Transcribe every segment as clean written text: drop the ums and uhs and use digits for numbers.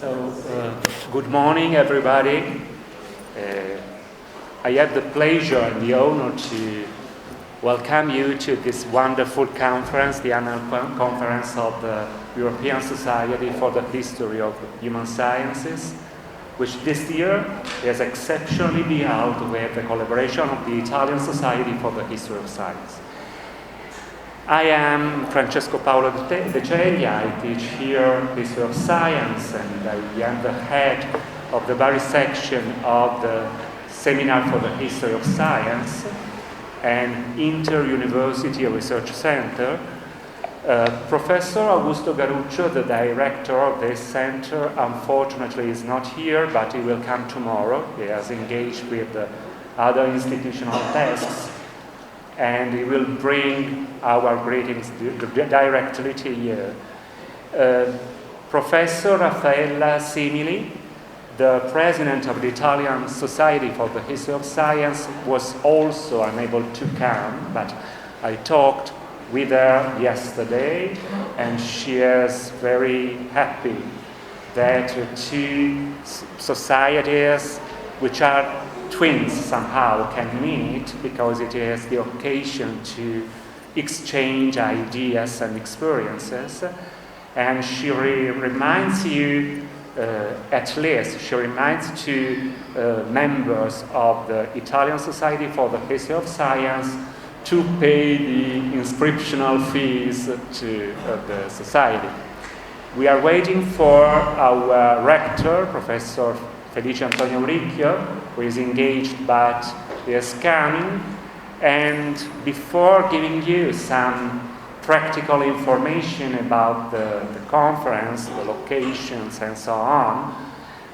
Good morning, everybody. I have the pleasure and the honor to welcome you to this wonderful conference, the annual conference of the European Society for the History of Human Sciences, which this year has exceptionally been held with the collaboration of the Italian Society for the History of Science. I am Francesco Paolo De Ceglia. I teach here History of Science, and I am the head of the Bari section of the Seminar for the History of Science and Inter-University Research Center. Professor Augusto Garuccio, the director of this center, unfortunately is not here, but he will come tomorrow. He has engaged with other institutional tasks, and he will bring our greetings directly to you. Professor Raffaella Simili, the president of the Italian Society for the History of Science, was also unable to come, but I talked with her yesterday, and she is very happy that two societies which are twins somehow can meet, because it is the occasion to exchange ideas and experiences. And she reminds you, at least she reminds two members of the Italian Society for the History of Science to pay the inscriptional fees to the society. We are waiting for our rector, Professor Felice Antonio Uricchio, who is engaged but is coming. And before giving you some practical information about the conference, the locations, and so on,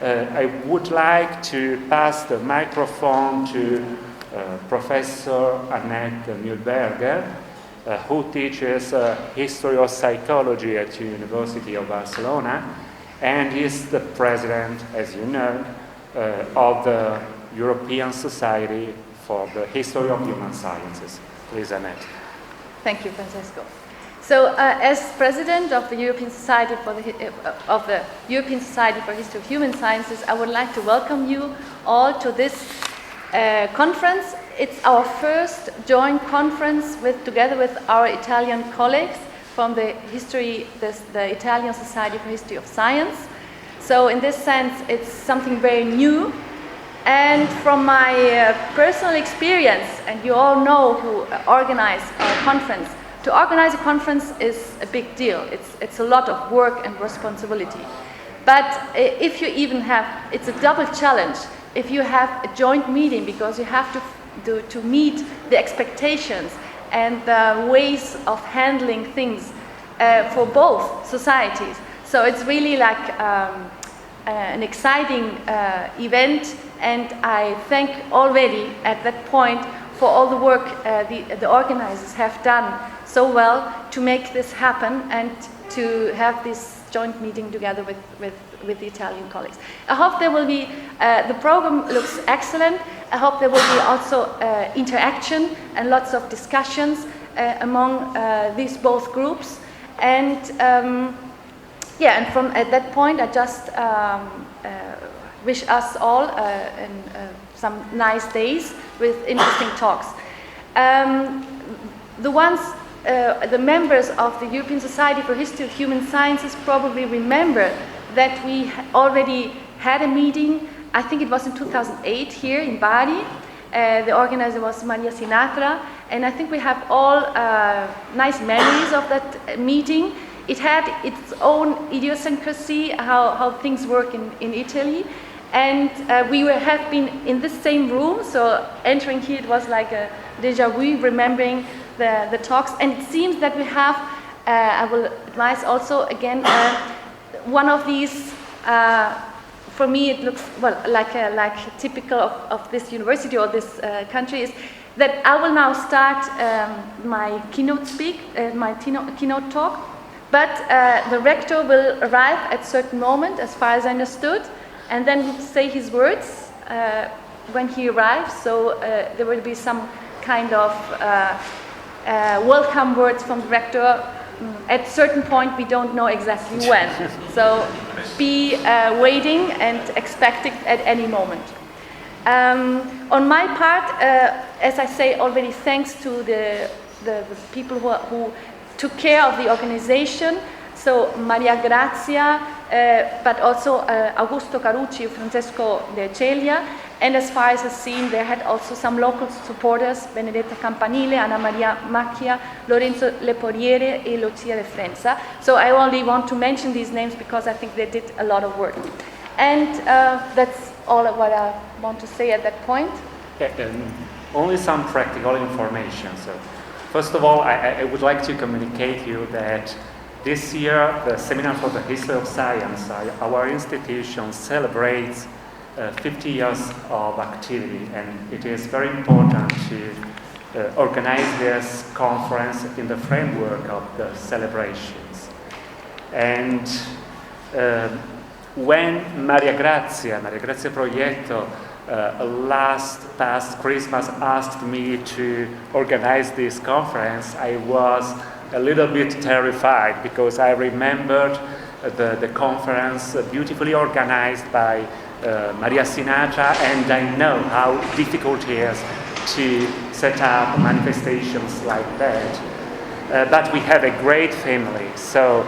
I would like to pass the microphone to Professor Annette Mühlberger, who teaches History of Psychology at the University of Barcelona, and is the president, as you know, of the European Society for the History of Human Sciences. Please, Annette. Thank you, Francesco. So, as president of the European Society for the History of Human Sciences, I would like to welcome you all to this conference. It's our first joint conference together with our Italian colleagues from the Italian Society for History of Science. So in this sense, it's something very new. And from my personal experience, and you all know who organize our conference, to organize a conference is a big deal. It's a lot of work and responsibility. But if you even it's a double challenge. If you have a joint meeting, because you have to meet the expectations and the ways of handling things for both societies. So it's really like an exciting event, and I thank already at that point for all the work the organizers have done so well to make this happen and to have this joint meeting together with the Italian colleagues. I hope there will be, the program looks excellent. I hope there will be also interaction and lots of discussions among these both groups. And and from at that point, I just wish us all some nice days with interesting talks. The members of the European Society for History of Human Sciences probably remember that we already had a meeting. I think it was in 2008 here in Bari. The organizer was Maria Sinatra, and I think we have all nice memories of that meeting. It had its own idiosyncrasy, how things work in Italy, and we have been in the same room, so entering here it was like a déjà vu, remembering the talks. And it seems that we have, I will advise also again, one of these, for me it looks like typical of this university or this country, is that I will now start my keynote keynote talk, but the rector will arrive at a certain moment, as far as I understood, and then say his words when he arrives. So there will be some kind of welcome words from the rector at certain point we don't know exactly when. So be waiting and expect it at any moment. On my part, as I say already, thanks to the people who took care of the organization, so Maria Grazia, but also Augusto Carucci, Francesco De Celia, and as far as I've seen, they had also some local supporters, Benedetta Campanile, Anna Maria Macchia, Lorenzo Leporiere, and Lucia De Frenza. So I only want to mention these names because I think they did a lot of work. And that's all what I want to say at that point. Only some practical information. So, first of all, I would like to communicate you that this year, the Seminar for the History of Science, our institution celebrates 50 years of activity, and it is very important to organize this conference in the framework of the celebrations. And when Maria Grazia Proietto past Christmas asked me to organize this conference, I was a little bit terrified because I remembered the conference beautifully organized by Maria Sinatra, and I know how difficult it is to set up manifestations like that. But we have a great family, so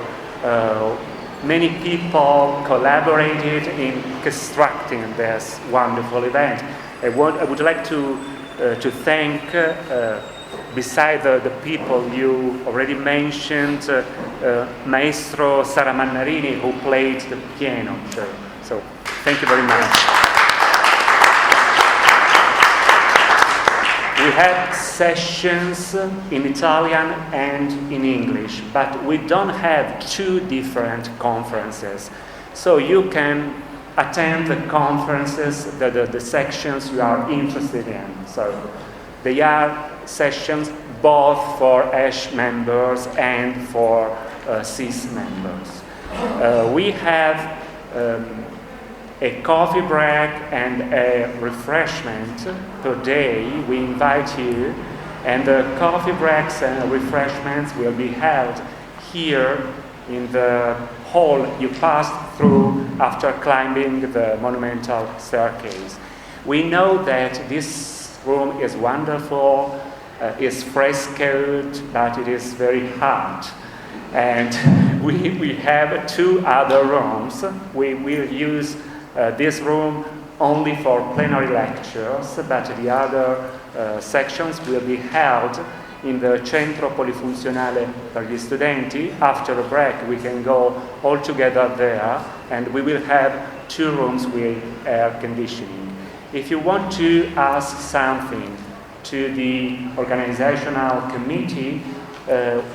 many people collaborated in constructing this wonderful event. I would like to thank, beside the people you already mentioned, Maestro Sara Mannarini, who played the piano. So thank you very much. We had sessions in Italian and in English, but we don't have two different conferences. So you can attend the conferences, the sections you are interested in. So they are sessions both for ESH members and for CIS members. We have a coffee break and a refreshment per day. We invite you, and the coffee breaks and refreshments will be held here in the hall you passed through after climbing the monumental staircase. We know that this room is wonderful, is frescoed, but it is very hot. And we have two other rooms. We will use this room only for plenary lectures, but the other sections will be held in the Centro Polifunzionale per gli Studenti. After a break, we can go all together there, and we will have two rooms with air conditioning. If you want to ask something to the organizational committee,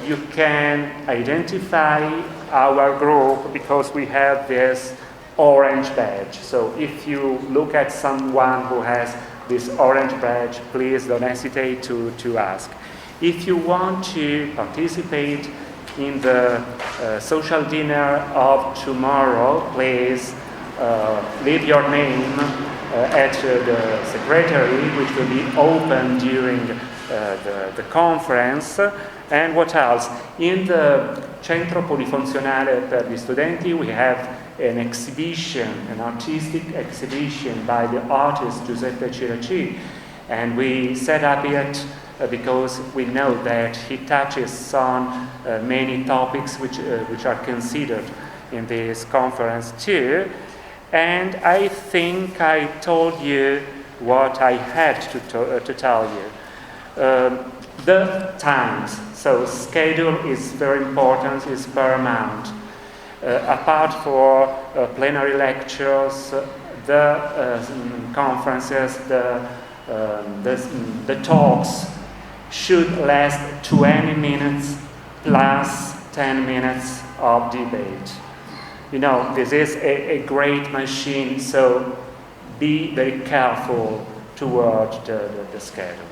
you can identify our group because we have this orange badge. So if you look at someone who has this orange badge, please don't hesitate to ask. If you want to participate in the social dinner of tomorrow, please leave your name at the secretary, which will be open during the conference. And what else? In the Centro Polifunzionale per gli Studenti, we have an exhibition, an artistic exhibition by the artist Giuseppe Ciraci, and we set up it because we know that he touches on many topics which are considered in this conference too. And I think I told you what I had to tell you. The times, so schedule is very important, is paramount. Apart for plenary lectures, the conferences, the talks should last 20 minutes plus 10 minutes of debate. You know, this is a great machine, so be very careful toward the schedule.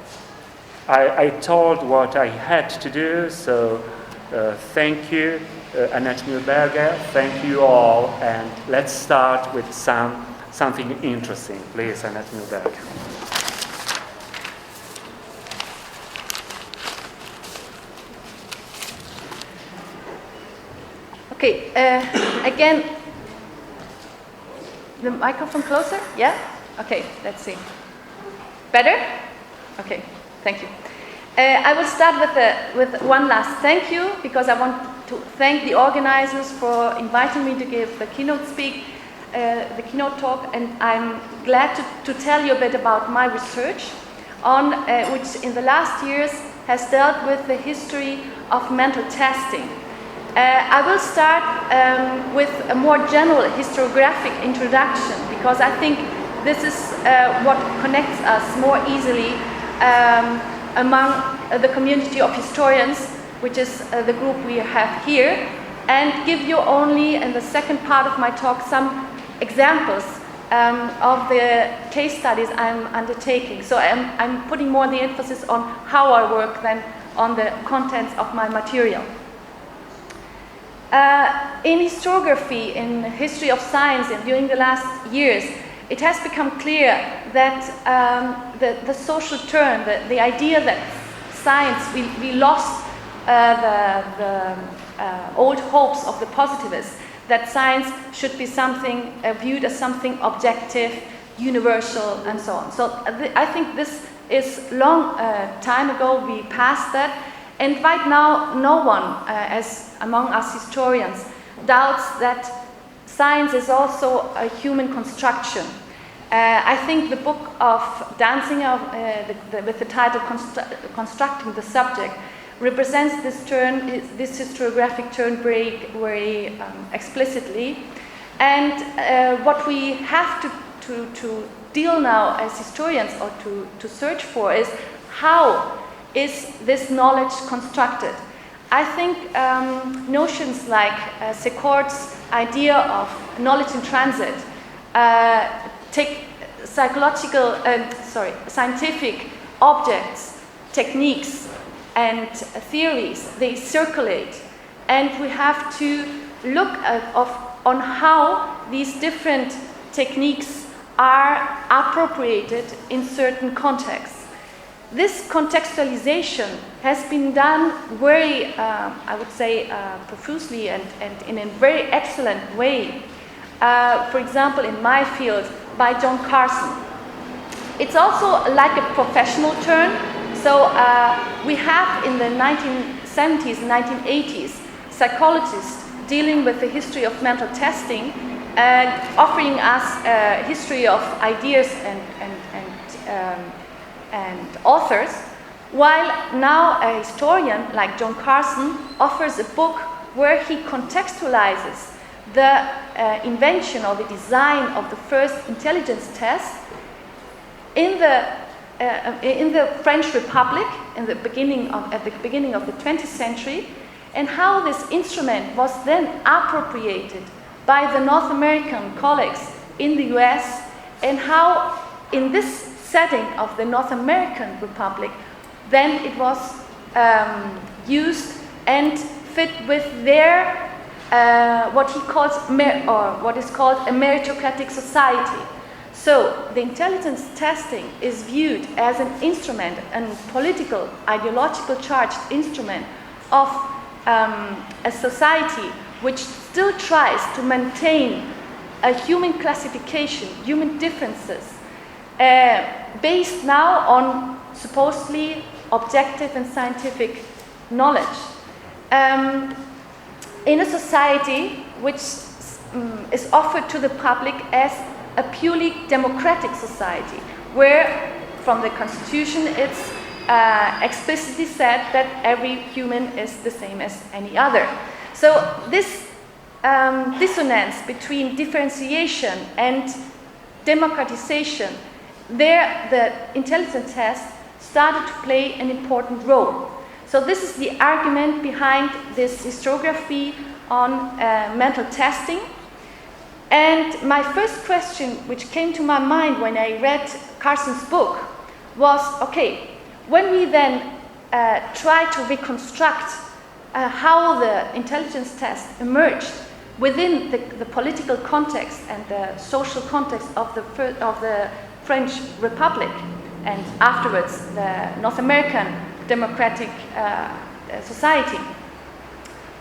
I told what I had to do, so thank you, Annette Mühlberger, thank you all, and let's start with something interesting. Please, Annette Mühlberger. again, the microphone closer? Yeah? Okay, let's see. Better? Okay, thank you. I will start with one last thank you, because I want to thank the organizers for inviting me to give the keynote talk, and I'm glad to tell you a bit about my research on which in the last years has dealt with the history of mental testing. I will start with a more general historiographic introduction, because I think this is what connects us more easily among the community of historians, which is the group we have here, and give you only in the second part of my talk some examples of the case studies I'm undertaking. So I'm putting more the emphasis on how I work than on the contents of my material. In historiography, in history of science, and during the last years, it has become clear that the social turn, the idea that science, we lost the old hopes of the positivists, that science should be something viewed as something objective, universal, and so on. So I think this is long time ago we passed that, and right now no one, as among us historians, doubts that science is also a human construction. I think the book of Danzinger, with the title Constructing the Subject, represents this turn, this historiographic turn very explicitly. And what we have to deal now as historians, or to search for, is how is this knowledge constructed? I think notions like Secor's idea of knowledge in transit take scientific objects, techniques, and theories. They circulate, and we have to look on how these different techniques are appropriated in certain contexts. This contextualization has been done very, I would say, profusely and in a very excellent way. For example, in my field, by John Carson. It's also like a professional turn. So we have in the 1970s, 1980s, psychologists dealing with the history of mental testing, offering us a history of ideas and authors, while now a historian like John Carson offers a book where he contextualizes the invention or the design of the first intelligence test in the French Republic at the beginning of the 20th century, and how this instrument was then appropriated by the North American colleagues in the US, and how in this setting of the North American Republic, then it was used and fit with their what is called a meritocratic society. So the intelligence testing is viewed as an instrument, a political, ideological charged instrument of a society which still tries to maintain a human classification, human differences, based now on supposedly objective and scientific knowledge. In a society which is offered to the public as a purely democratic society, where from the Constitution it's explicitly said that every human is the same as any other. So this dissonance between differentiation and democratization, there the intelligence test started to play an important role. So this is the argument behind this historiography on mental testing. And my first question, which came to my mind when I read Carson's book, was, okay, when we then try to reconstruct how the intelligence test emerged within the political context and the social context of the French Republic, and afterwards the North American democratic society.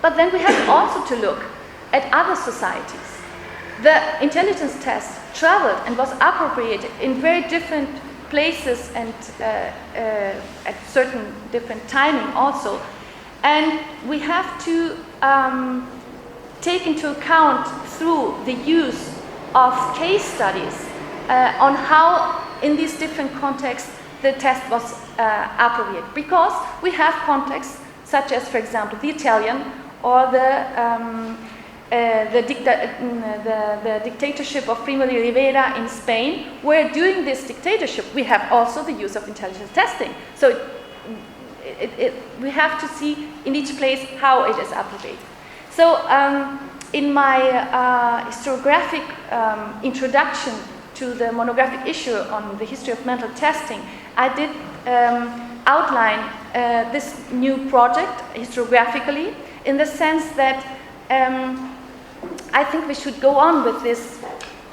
But then we have also to look at other societies. The intelligence test traveled and was appropriated in very different places and at certain different timing also. And we have to take into account through the use of case studies on how in these different contexts the test was appropriate. Because we have contexts such as, for example, the Italian or the dictatorship of Primo de Rivera in Spain, where during this dictatorship we have also the use of intelligence testing. So we have to see in each place how it is appropriate. So in my historiographic introduction to the monographic issue on the history of mental testing, I did outline this new project historiographically, in the sense that I think we should go on with this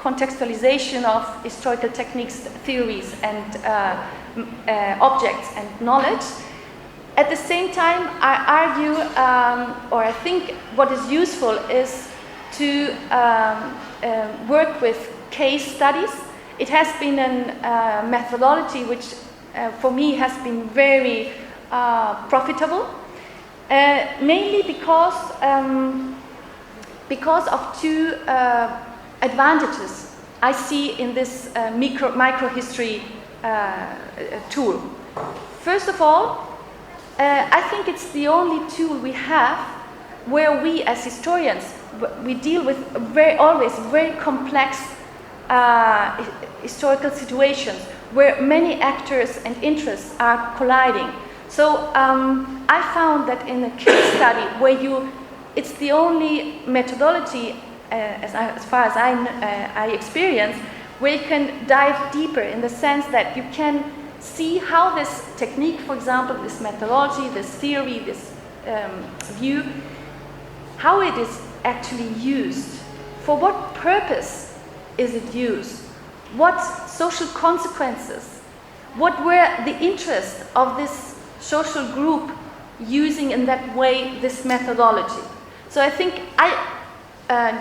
contextualization of historical techniques, theories, and objects and knowledge. At the same time, I argue, or I think what is useful is to work with case studies. It has been a methodology which for me has been very profitable, mainly because of two advantages I see in this microhistory tool. First of all, I think it's the only tool we have where we as historians, we deal with always very complex historical situations where many actors and interests are colliding. So I found that in a case study where it's the only methodology, as far as I experience, where you can dive deeper in the sense that you can see how this technique, for example, this methodology, this theory, this view, how it is actually used. For what purpose is it used? What social consequences? What were the interests of this social group using in that way this methodology? So I think I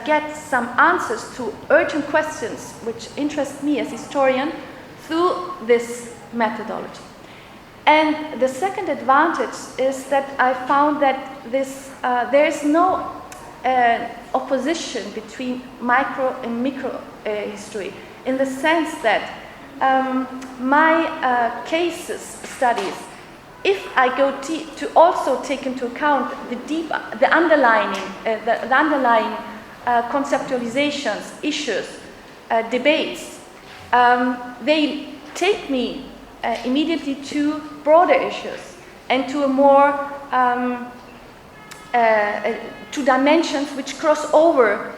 get some answers to urgent questions which interest me as historian through this methodology. And the second advantage is that I found that there is no opposition between micro and micro history, in the sense that my cases studies, if I go to also take into account the underlying conceptualizations, issues, debates, they take me immediately to broader issues and to a more to dimensions which cross over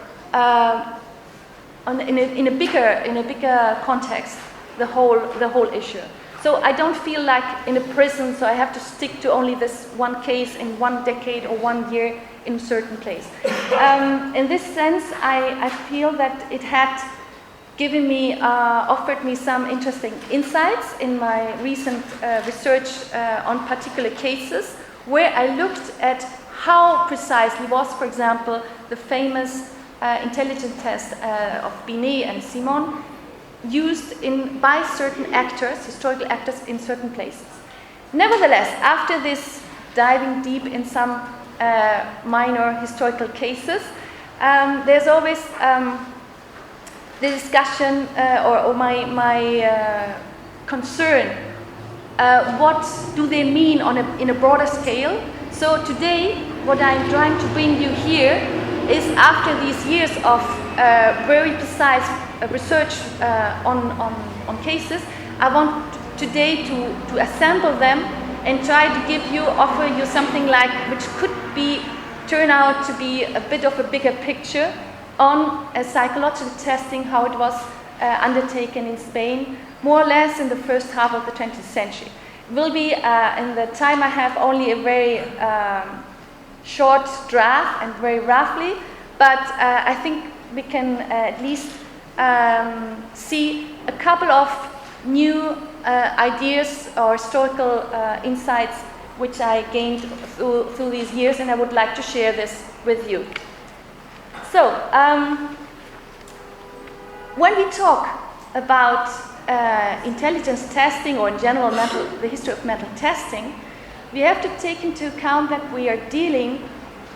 in a bigger context the whole issue. So I don't feel like in a prison, so I have to stick to only this one case in one decade or 1 year in a certain place. In this sense, I feel that it had given me, offered me some interesting insights in my recent research on particular cases, where I looked at how precisely was, for example, the famous intelligence test of Binet and Simon used by certain actors, historical actors, in certain places. Nevertheless, after this diving deep in some minor historical cases, there's always the discussion or my concern. What do they mean in a broader scale? So today, what I'm trying to bring you here is, after these years of very precise research on cases, I want today to assemble them and try to offer you something which could turn out to be a bit of a bigger picture on psychological testing, how it was undertaken in Spain, more or less in the first half of the 20th century. It will be, in the time I have, only a very short draft and very roughly, but I think we can at least see a couple of new ideas or historical insights which I gained through these years, and I would like to share this with you. So, when we talk about intelligence testing, or in general the history of mental testing, we have to take into account that we are dealing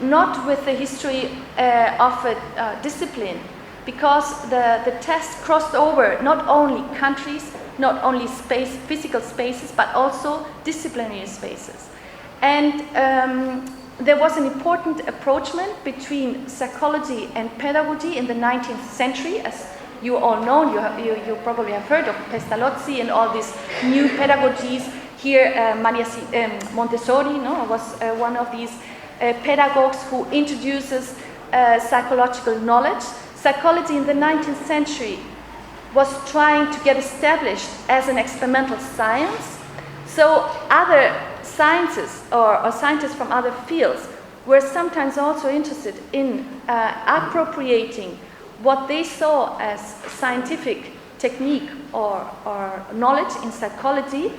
not with the history of a discipline, because the test crossed over not only countries, not only physical spaces, but also disciplinary spaces. And there was an important approachment between psychology and pedagogy in the 19th century. As you all know, you probably have heard of Pestalozzi and all these new pedagogies. Here, Montessori was one of these pedagogues who introduces psychological knowledge. Psychology in the 19th century was trying to get established as an experimental science. So other sciences or scientists from other fields were sometimes also interested in appropriating what they saw as scientific technique or knowledge in psychology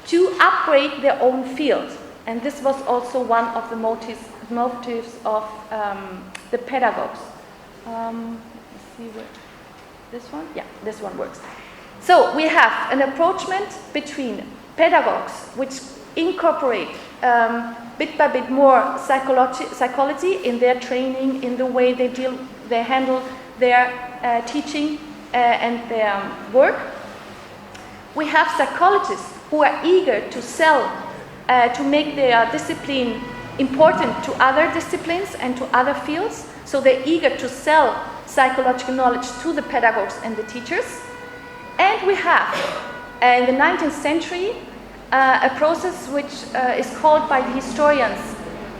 to upgrade their own field. And this was also one of the motives of the pedagogues. Let's see where this one? Yeah, this one works. So we have an approachment between pedagogues which incorporate bit by bit more psychology in their training, in the way they handle their teaching and their work. We have psychologists who are eager to sell, to make their discipline important to other disciplines and to other fields. So they're eager to sell psychological knowledge to the pedagogues and the teachers. And we have, in the 19th century, a process which is called by the historians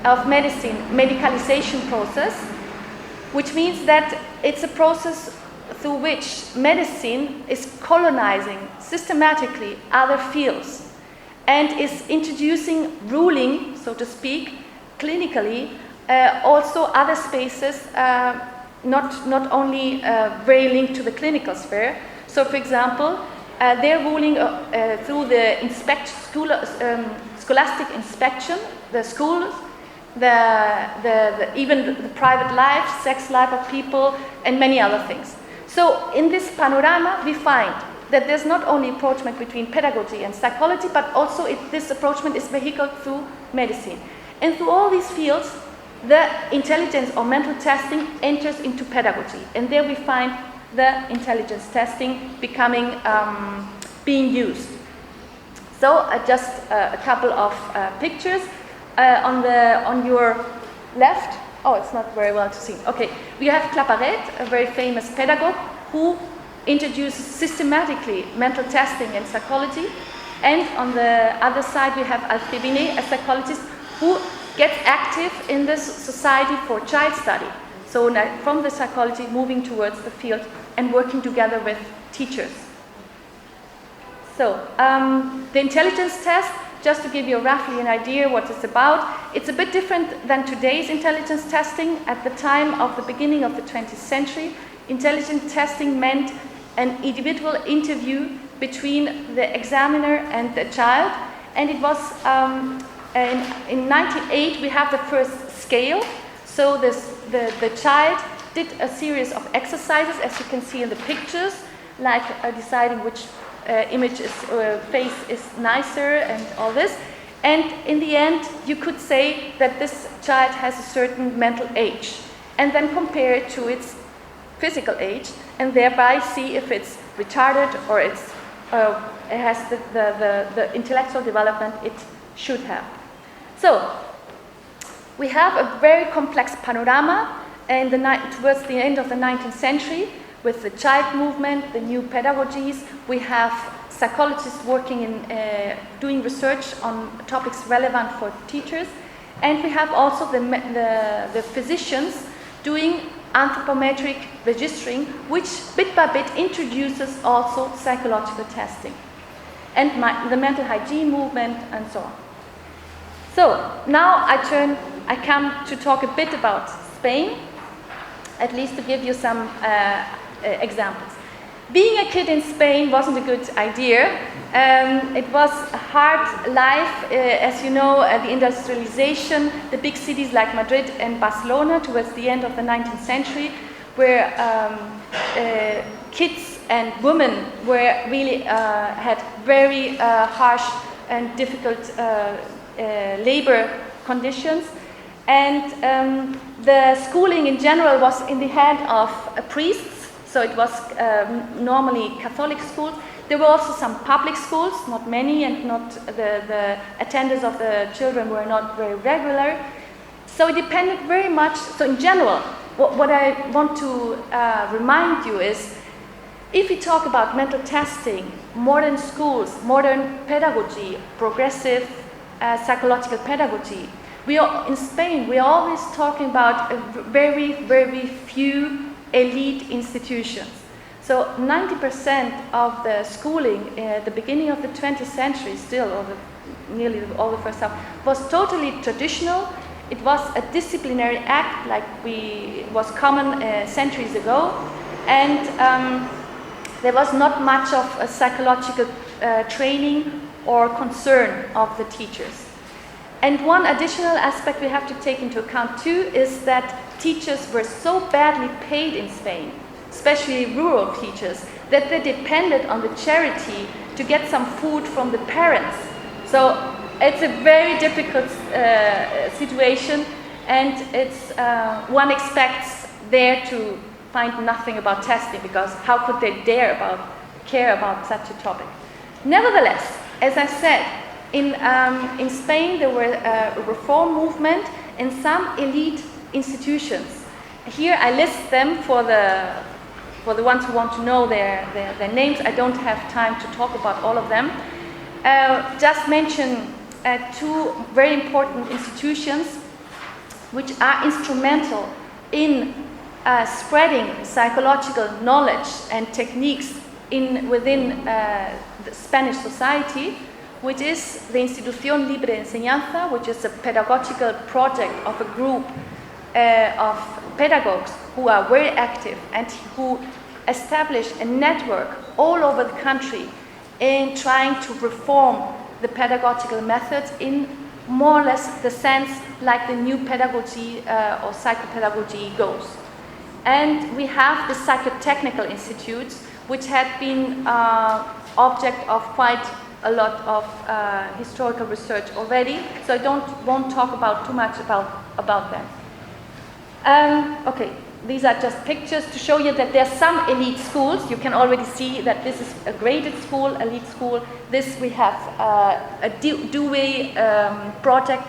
of medicine, medicalization process, which means that it's a process through which medicine is colonizing systematically other fields and is introducing ruling, so to speak, clinically, also other spaces, not only very linked to the clinical sphere. So, for example, they're ruling through the scholastic inspection, the schools, even the private life, sex life of people, and many other things. So, in this panorama, we find that there's not only approachment between pedagogy and psychology, but also this approachment is vehicled through medicine. And through all these fields, the intelligence or mental testing enters into pedagogy. And there we find the intelligence testing being used. So just a couple of pictures. On your left, oh, it's not very well to see. Okay, we have Claparède, a very famous pedagogue who introduces systematically mental testing and psychology. And on the other side, we have Alfred Binet, a psychologist who gets active in this society for child study. So now from the psychology, moving towards the field and working together with teachers. So the intelligence test, just to give you roughly an idea what it's about, it's a bit different than today's intelligence testing. At the time of the beginning of the 20th century, intelligence testing meant an individual interview between the examiner and the child. And it was, in 1908, we have the first scale. So the child did a series of exercises, as you can see in the pictures, like deciding which face is nicer and all this. And in the end, you could say that this child has a certain mental age, and then compare it to its physical age, and thereby see if it's retarded or it has the intellectual development it should have. So we have a very complex panorama towards the end of the 19th century. With the child movement, the new pedagogies, we have psychologists working in doing research on topics relevant for teachers, and we have also the physicians doing anthropometric registering, which bit by bit introduces also psychological testing, and the mental hygiene movement, and so on. So now I come to talk a bit about Spain, at least to give you some examples. Being a kid in Spain wasn't a good idea. It was a hard life, as you know, the industrialization, the big cities like Madrid and Barcelona towards the end of the 19th century where kids and women were really had very harsh and difficult labor conditions, and the schooling in general was in the hand of priests. So it was normally Catholic schools. There were also some public schools, not many, and not the attendance of the children were not very regular. So it depended very much. So in general, what I want to remind you is, if we talk about mental testing, modern schools, modern pedagogy, progressive psychological pedagogy, in Spain, we are always talking about very, very few elite institutions. So 90% of the schooling at the beginning of the 20th century still, or nearly all the first half, was totally traditional. It was a disciplinary act like was common centuries ago, and there was not much of a psychological training or concern of the teachers. And one additional aspect we have to take into account too is that teachers were so badly paid in Spain, especially rural teachers, that they depended on the charity to get some food from the parents. So it's a very difficult situation, and it's one expects there to find nothing about testing, because how could they care about such a topic? Nevertheless, as I said, in Spain there were a reform movement in some elite institutions. Here I list them for the ones who want to know their names. I don't have time to talk about all of them. Just mention two very important institutions which are instrumental in spreading psychological knowledge and techniques within the Spanish society, which is the Institución Libre de Enseñanza, which is a pedagogical project of a group of pedagogues who are very active and who establish a network all over the country in trying to reform the pedagogical methods in more or less the sense like the new pedagogy or psychopedagogy goes. And we have the psychotechnical institutes, which had been object of quite a lot of historical research already, so I won't talk too much about them. Okay, these are just pictures to show you that there are some elite schools. You can already see that this is a graded school, elite school. This we have a Dewey project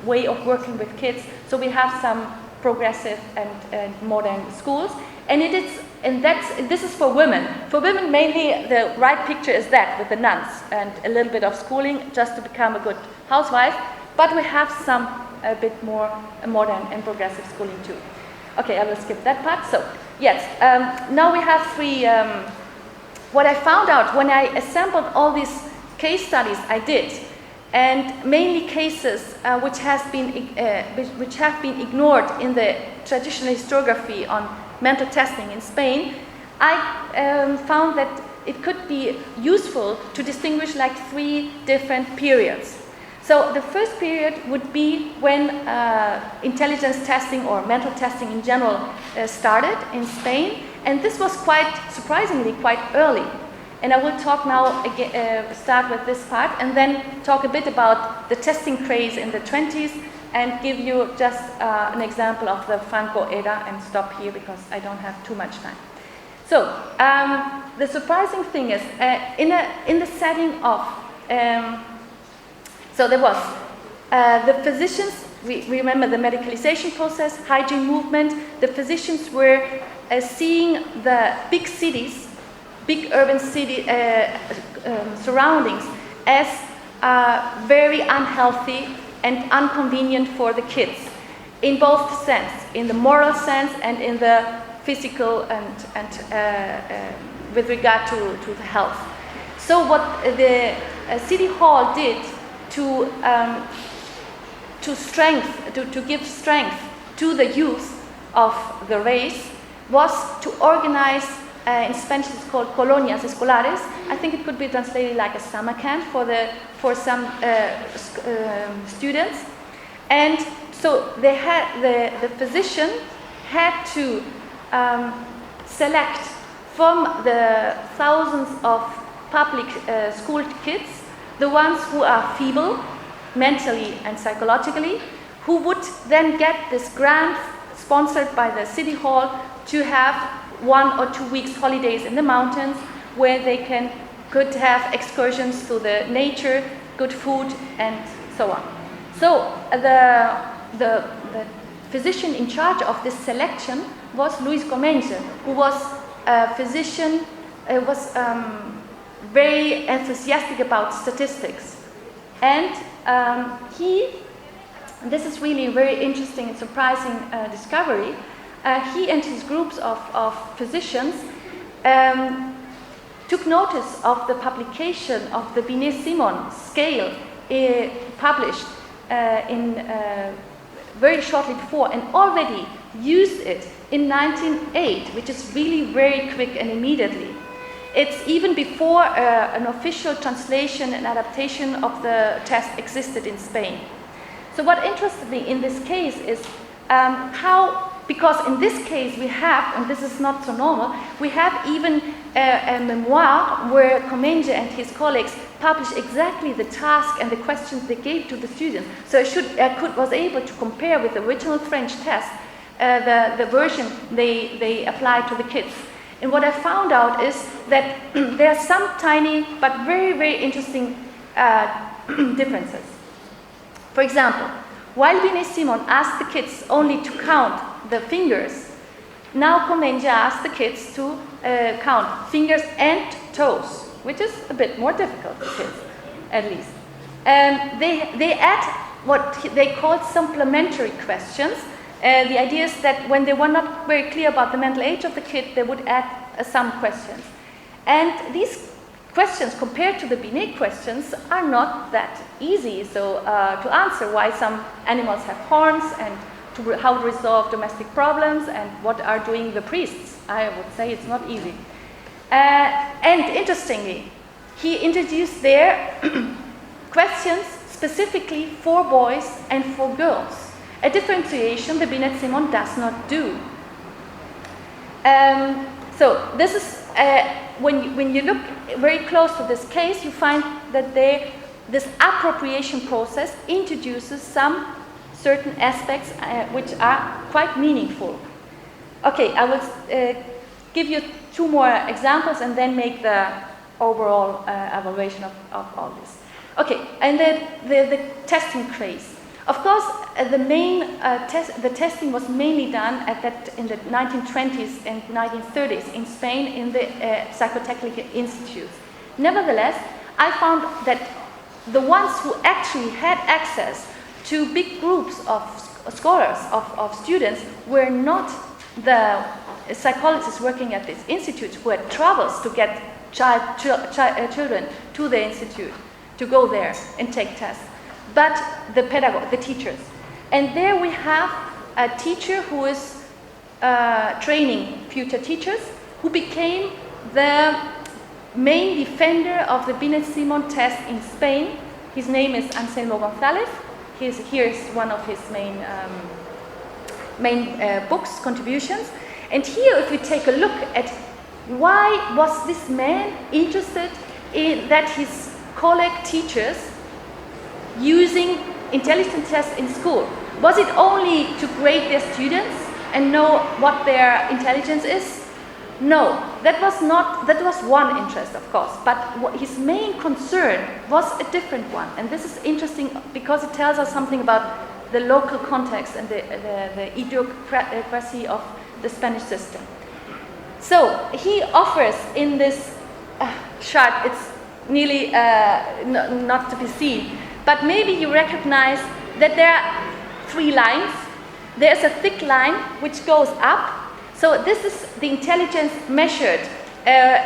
way of working with kids. So we have some progressive and modern schools, and this is for women. For women, mainly the right picture is that with the nuns and a little bit of schooling just to become a good housewife. But we have some a bit more modern and progressive schooling too. Okay, I will skip that part. So yes, now we have three. What I found out when I assembled all these case studies I did, and mainly cases which have been ignored in the traditional historiography on mental testing in Spain, I found that it could be useful to distinguish like three different periods. So the first period would be when intelligence testing or mental testing in general started in Spain, and this was surprisingly quite early. And I will talk now start with this part, and then talk a bit about the testing craze in the 20s, and give you just an example of the Franco era, and stop here because I don't have too much time. So the surprising thing is in the setting of so there was the physicians. We remember the medicalization process, hygiene movement. The physicians were seeing the big cities, big urban city surroundings as very unhealthy and inconvenient for the kids, in both sense, in the moral sense and in the physical and with regard to the health. So what the city hall did to give strength to the youth of the race was to organize, in Spanish it's called colonias escolares. I think it could be translated like a summer camp for some students. And so they had the physician had to select from the thousands of public school kids the ones who are feeble, mentally and psychologically, who would then get this grant sponsored by the city hall to have 1 or 2 weeks holidays in the mountains where they could have excursions to the nature, good food, and so on. So the physician in charge of this selection was Luis Comenge, who was a physician, was very enthusiastic about statistics. And this is really a very interesting and surprising discovery. He and his groups of physicians took notice of the publication of the Binet-Simon scale published very shortly before, and already used it in 1908, which is really very quick and immediately. It's even before an official translation and adaptation of the test existed in Spain. So what interested me in this case is because in this case we have, and this is not so normal, we have even a memoir where Comenge and his colleagues published exactly the task and the questions they gave to the students. So I was able to compare with the original French test the version they applied to the kids. And what I found out is that there are some tiny but very, very interesting differences. For example, while Binet-Simon asked the kids only to count the fingers, now Comenge asked the kids to count fingers and toes, which is a bit more difficult for kids, at least. They add what they called supplementary questions. The idea is that when they were not very clear about the mental age of the kid, they would add some questions. And these questions, compared to the Binet questions, are not that easy. So to answer why some animals have horns, and how to resolve domestic problems, and what are doing the priests, I would say it's not easy. And interestingly, he introduced there questions specifically for boys and for girls. A differentiation the Binet-Simon does not do. So this is, when you look very close to this case, you find that this appropriation process introduces some certain aspects which are quite meaningful. Okay, I will give you 2 more examples and then make the overall evaluation of all this. Okay, and the testing craze. Of course, the testing was mainly done in the 1920s and 1930s in Spain in the psychotechnical institutes. Nevertheless, I found that the ones who actually had access to big groups of scholars, of students, were not the psychologists working at these institutes who had troubles to get children to the institute, to go there and take tests, but the pedagogue, the teachers. And there we have a teacher who is training future teachers, who became the main defender of the Binet-Simon test in Spain. His name is Anselmo González. Here's one of his main books, contributions. And here, if we take a look at why was this man interested in that his colleague teachers using intelligence tests in school. Was it only to grade their students and know what their intelligence is? No, that was one interest, of course, but his main concern was a different one. And this is interesting because it tells us something about the local context and the idiocracy of the Spanish system. So he offers in this chart, it's nearly not to be seen, but maybe you recognize that there are 3 lines. There's a thick line which goes up. So this is the intelligence measured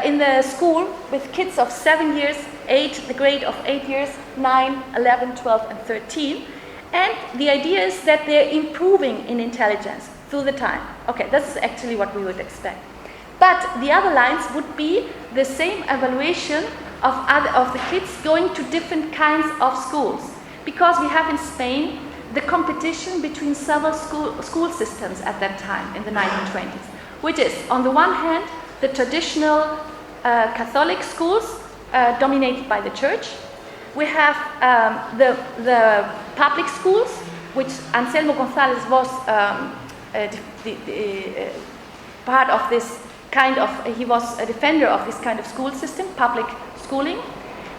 in the school with kids of 7 years, 8, the grade of 8 years, 9, 11, 12, and 13. And the idea is that they're improving in intelligence through the time. Okay, that's actually what we would expect. But the other lines would be the same evaluation of the kids going to different kinds of schools. Because we have in Spain the competition between several school systems at that time in the 1920s, which is, on the one hand, the traditional Catholic schools dominated by the church. We have the public schools, which Anselmo González was part of this kind of, he was a defender of this kind of school system, public schooling.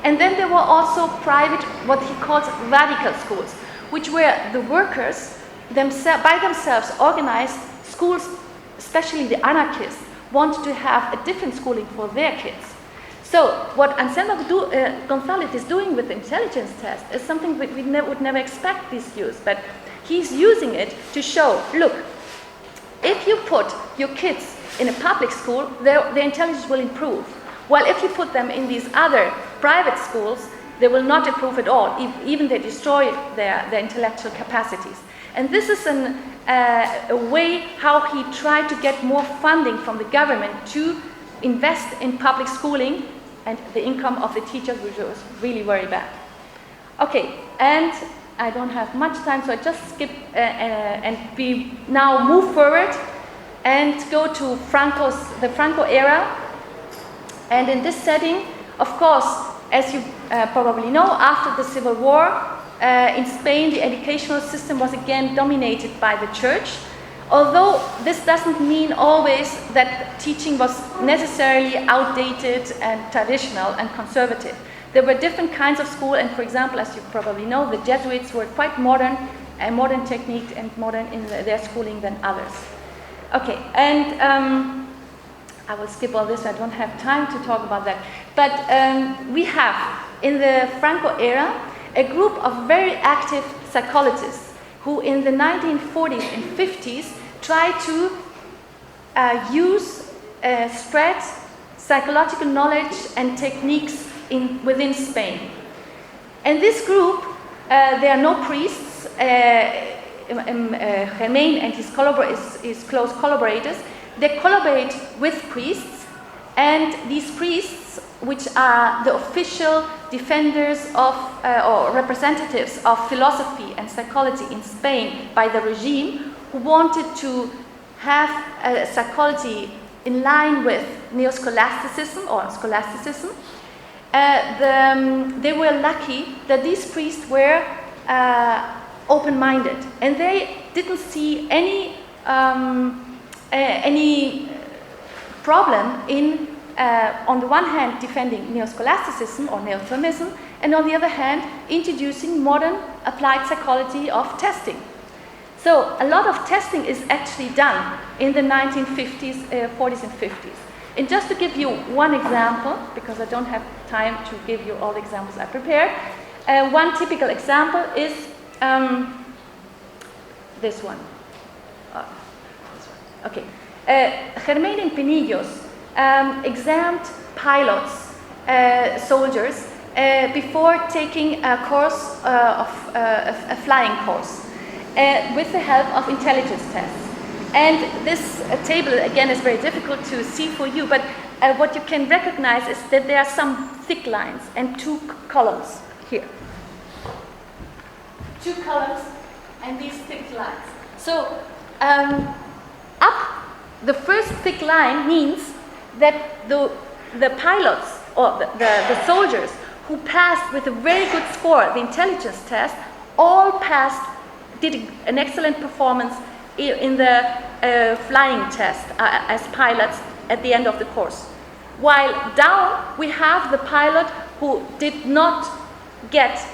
And then there were also private, what he calls radical schools, which were the workers by themselves organized schools, especially the anarchists, wanted to have a different schooling for their kids. So what Anselmo González is doing with the intelligence test is something we would never expect this use, but he's using it to show, look, if you put your kids in a public school, their intelligence will improve. While if you put them in these other private schools, they will not improve at all, even they destroy their intellectual capacities. And this is a way how he tried to get more funding from the government to invest in public schooling and the income of the teachers, which was really very bad. Okay, and I don't have much time, so I just skip and we now move forward and go to the Franco era. And in this setting, of course, as you probably know, after the Civil War, in Spain, the educational system was again dominated by the church. Although this doesn't mean always that teaching was necessarily outdated and traditional and conservative. There were different kinds of school, and for example, as you probably know, the Jesuits were quite modern technique and modern in their schooling than others. Okay, and I will skip all this, I don't have time to talk about that. But we have, in the Franco era, a group of very active psychologists who in the 1940s and 50s tried to spread psychological knowledge and techniques within Spain. And this group, there are no priests. Germain and his close collaborators, they collaborate with priests, and these priests, which are the official defenders of or representatives of philosophy and psychology in Spain by the regime, who wanted to have a psychology in line with neo-scholasticism or scholasticism, they were lucky that these priests were open-minded, and they didn't see any problem in, on the one hand, defending neo-scholasticism or neo-Thomism, and on the other hand, introducing modern applied psychology of testing. So a lot of testing is actually done in the 1950s, 40s and 50s. And just to give you one example, because I don't have time to give you all the examples I prepared, one typical example is this one. Okay. Germain and Pinillos examined pilots, soldiers, before taking a course a flying course with the help of intelligence tests. And this table, again, is very difficult to see for you, but what you can recognize is that there are some thick lines and two columns here. Two columns and these thick lines. So up the first thick line means that the pilots or the soldiers who passed with a very good score the intelligence test all passed, did an excellent performance in the flying test as pilots at the end of the course. While down we have the pilot who did not get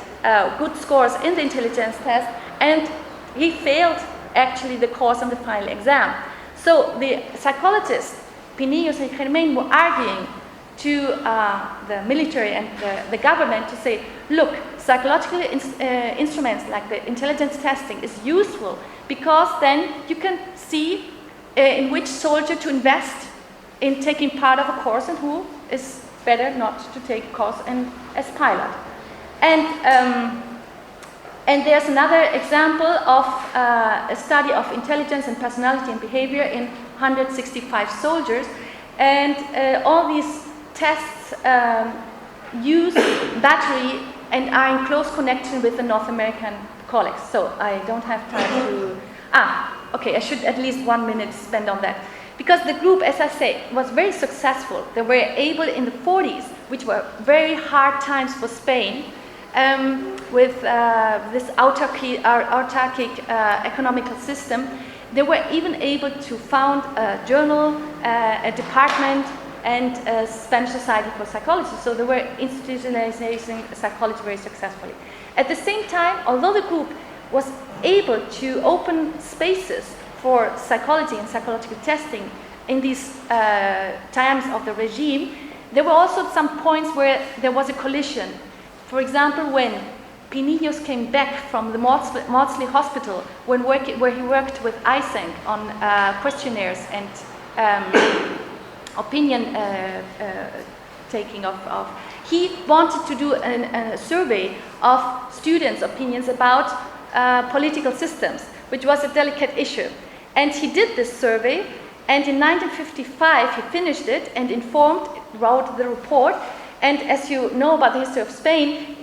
good scores in the intelligence test, and he failed actually the course on the final exam. So the psychologists, Pinillos and Germain, were arguing to the military and the government to say, look, psychological instruments like the intelligence testing is useful because then you can see in which soldier to invest in taking part of a course and who is better not to take a course as pilot. And there's another example of a study of intelligence and personality and behavior in 165 soldiers. And all these tests use battery and are in close connection with the North American colleagues. So I don't have time to... okay, I should at least 1 minute spend on that. Because the group, as I say, was very successful. They were able in the 40s, which were very hard times for Spain, with this autarkic economical system, they were even able to found a journal, a department, and a Spanish Society for Psychology. So they were institutionalizing psychology very successfully. At the same time, although the group was able to open spaces for psychology and psychological testing in these times of the regime, there were also some points where there was a collision. For example, when Pinillos came back from the Maudsley Hospital, where he worked with Eysenck on questionnaires and opinion taking of, he wanted to do a survey of students' opinions about political systems, which was a delicate issue. And he did this survey, and in 1955 he finished it and wrote the report. And as you know about the history of Spain,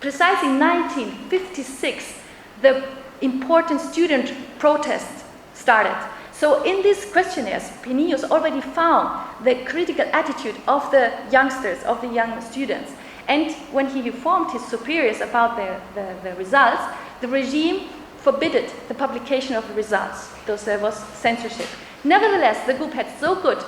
precisely in 1956, the important student protest started. So in these questionnaires, Pinillos already found the critical attitude of the youngsters, of the young students. And when he informed his superiors about the results, the regime forbid the publication of the results, because there was censorship. Nevertheless, the group had so good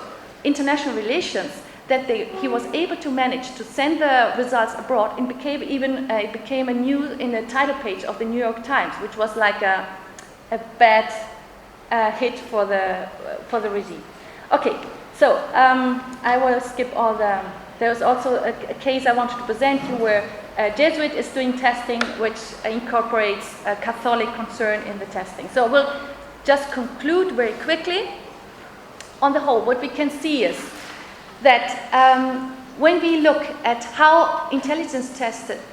international relations that he was able to manage to send the results abroad, and it became a news in the title page of the New York Times, which was like a bad hit for the regime. Okay, so I will skip all the... There's also a case I wanted to present you where a Jesuit is doing testing, which incorporates a Catholic concern in the testing. So we'll just conclude very quickly. On the whole, what we can see is that when we look at how intelligence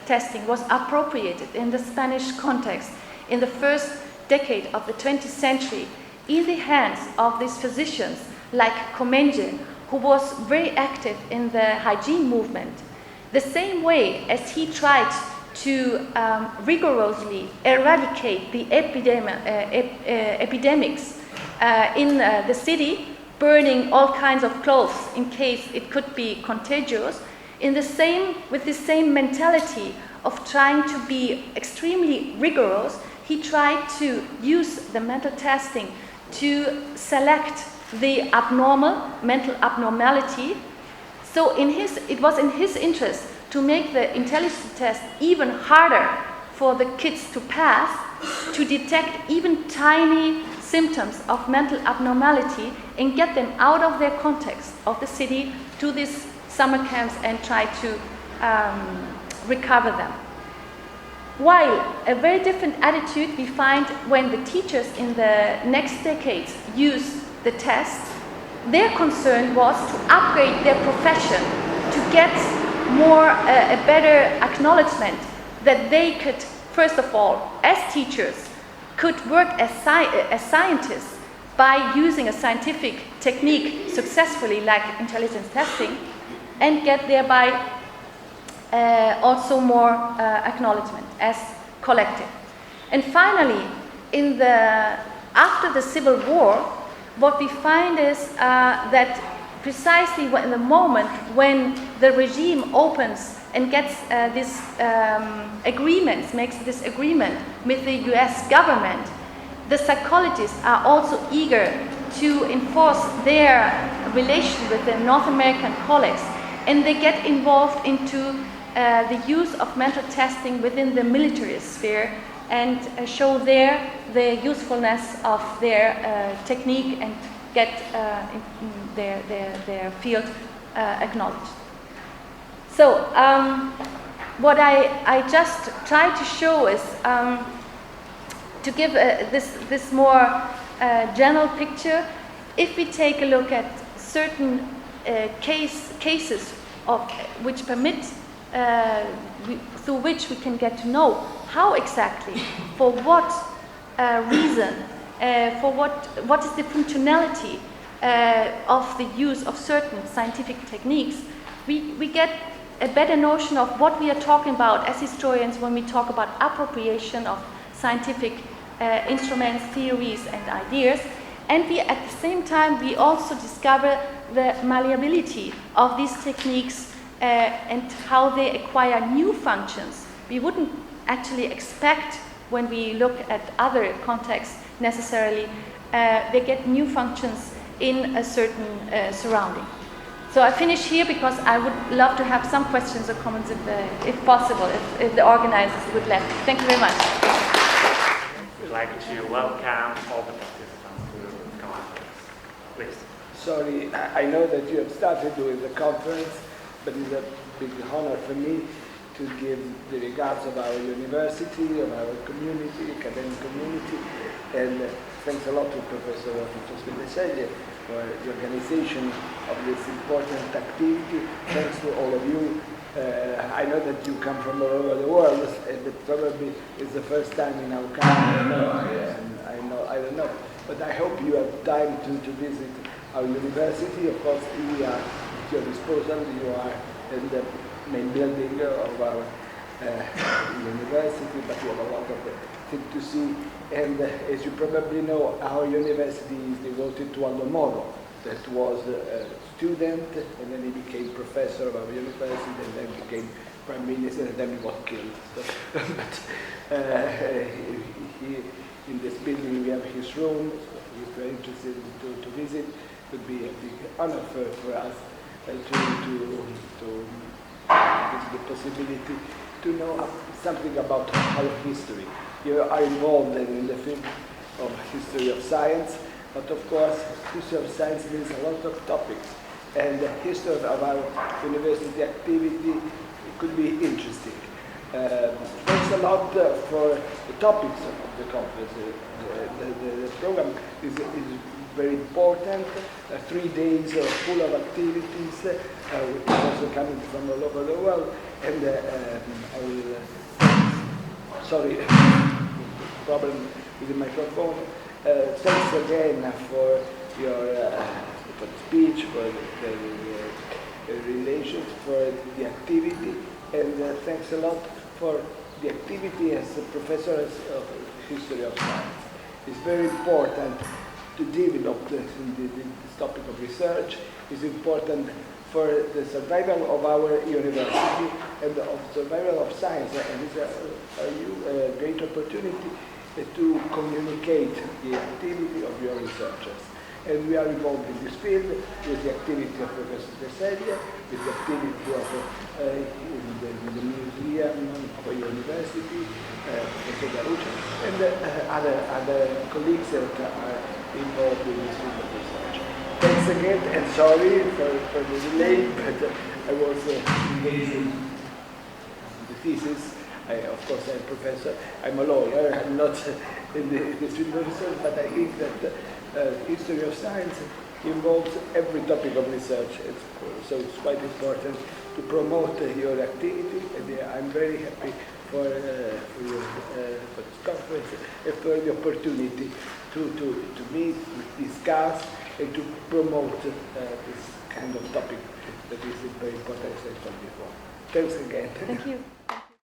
testing was appropriated in the Spanish context in the first decade of the 20th century in the hands of these physicians like Comenge, who was very active in the hygiene movement, the same way as he tried to rigorously eradicate the epidemics in the city, burning all kinds of clothes in case it could be contagious, with the same mentality of trying to be extremely rigorous, he tried to use the mental testing to select the mental abnormality. So it was in his interest to make the intelligence test even harder for the kids to pass, to detect even tiny symptoms of mental abnormality and get them out of their context of the city to these summer camps and try to recover them. While a very different attitude we find when the teachers in the next decades used the test, their concern was to upgrade their profession, to get a better acknowledgement that they could, first of all, as teachers, could work as scientists by using a scientific technique successfully like intelligence testing, and get thereby also more acknowledgement as collective. And finally, after the Civil War, what we find is that precisely in the moment when the regime opens and gets makes this agreement with the US government, the psychologists are also eager to enforce their relation with their North American colleagues, and they get involved into the use of mental testing within the military sphere and show the usefulness of their technique and get their field acknowledged. So what I just try to show is to give this more general picture. If we take a look at certain cases which permit through which we can get to know how exactly, for what reason, for what is the functionality of the use of certain scientific techniques, we get a better notion of what we are talking about as historians when we talk about appropriation of scientific instruments, theories, and ideas. And at the same time, we also discover the malleability of these techniques and how they acquire new functions. We wouldn't actually expect, when we look at other contexts necessarily, they get new functions in a certain surrounding. So I finish here because I would love to have some questions or comments if possible, if the organizers would let. Thank you very much. We'd like to welcome all the participants to the conference. Please. Sorry, I know that you have started doing the conference, but it's a big honor for me to give the regards of our university, of our community, academic community, and thanks a lot to Professor ESHHS for the organization of this important activity. Thanks to all of you. I know that you come from all over the world, and it probably is the first time in our country. I don't know, but I hope you have time to visit our university. Of course, we are at your disposal. You are in the main building of our university, but you have a lot of things to see. And as you probably know, our university is devoted to Aldo Moro, that was a student, and then he became professor of our university, and then became prime minister, and then he was killed. So, but in this building we have his room. So he's very interested to visit. It would be a big honor for us to get the possibility to know something about our history. You are involved in the field of history of science, but of course, history of science means a lot of topics, and the history of our university activity could be interesting. Thanks a lot for the topics of the conference. The program is very important. 3 days full of activities, also coming from all over the world, and I will. Sorry, problem with the microphone. Thanks again for your for the speech, for the relations, for the activity, and thanks a lot for the activity as a professor of history of science. It's very important to develop this topic of research. It's important for the survival of our university and of survival of science, and it's a great opportunity to communicate the activity of your researchers. And we are involved in this field with the activity of Professor ESHHS, with the activity of in the museum of a university, Professor Garucci, and other colleagues that are involved in this field of research. Thanks again, and sorry for the delay, but I was engaged in the thesis. Of course, I'm a professor. I'm a lawyer. I'm not in this field of research, but I think that history of science involves every topic of research. So it's quite important to promote your activity, and I'm very happy for this conference and for the opportunity to meet, discuss, and to promote this kind of topic that is very important, as I told before. Thanks again. Thank you.